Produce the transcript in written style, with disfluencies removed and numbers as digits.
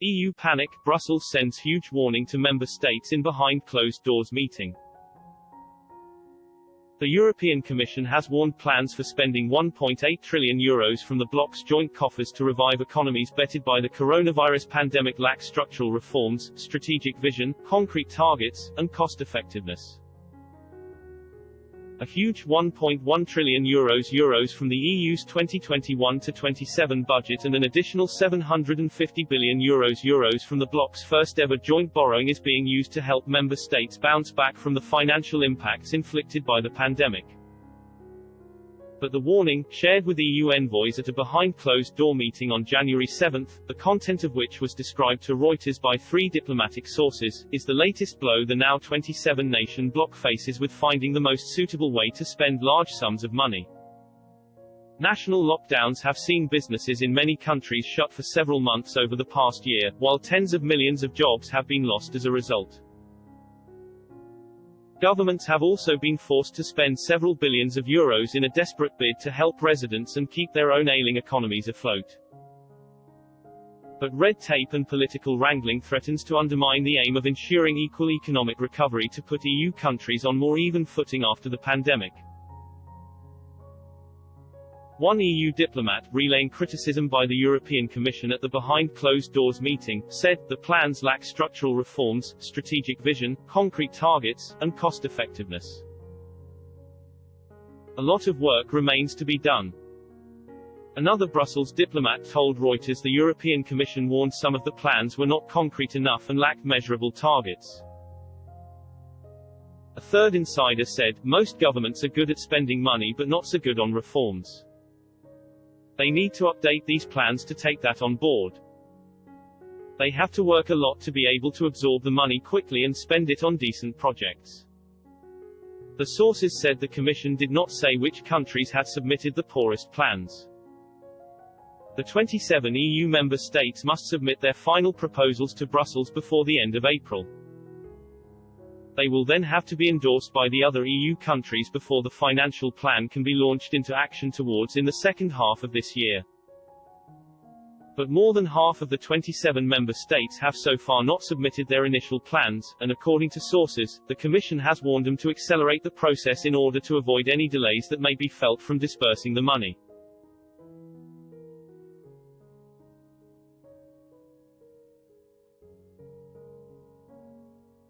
EU panic, Brussels sends huge warning to member states in behind closed doors meeting. The European Commission has warned plans for spending €1.8 trillion from the bloc's joint coffers to revive economies bettered by the coronavirus pandemic lack structural reforms, strategic vision, concrete targets, and cost-effectiveness. A huge €1.1 trillion from the EU's 2021-27 budget and an additional €750 billion from the bloc's first-ever joint borrowing is being used to help member states bounce back from the financial impacts inflicted by the pandemic. But the warning, shared with EU envoys at a behind-closed-door meeting on January 7, the content of which was described to Reuters by 3 diplomatic sources, is the latest blow the now 27-nation bloc faces with finding the most suitable way to spend large sums of money. National lockdowns have seen businesses in many countries shut for several months over the past year, while tens of millions of jobs have been lost as a result. Governments have also been forced to spend several billions of euros in a desperate bid to help residents and keep their own ailing economies afloat. But red tape and political wrangling threatens to undermine the aim of ensuring equal economic recovery to put EU countries on more even footing after the pandemic. One EU diplomat, relaying criticism by the European Commission at the behind closed doors meeting, said, the plans lack structural reforms, strategic vision, concrete targets, and cost effectiveness. A lot of work remains to be done. Another Brussels diplomat told Reuters the European Commission warned some of the plans were not concrete enough and lacked measurable targets. A third insider said, most governments are good at spending money but not so good on reforms. They need to update these plans to take that on board. They have to work a lot to be able to absorb the money quickly and spend it on decent projects. The sources said the Commission did not say which countries had submitted the poorest plans. The 27 EU member states must submit their final proposals to Brussels before the end of April. They will then have to be endorsed by the other EU countries before the financial plan can be launched into action towards in the second half of this year. But more than half of the 27 member states have so far not submitted their initial plans, and according to sources, the Commission has warned them to accelerate the process in order to avoid any delays that may be felt from disbursing the money.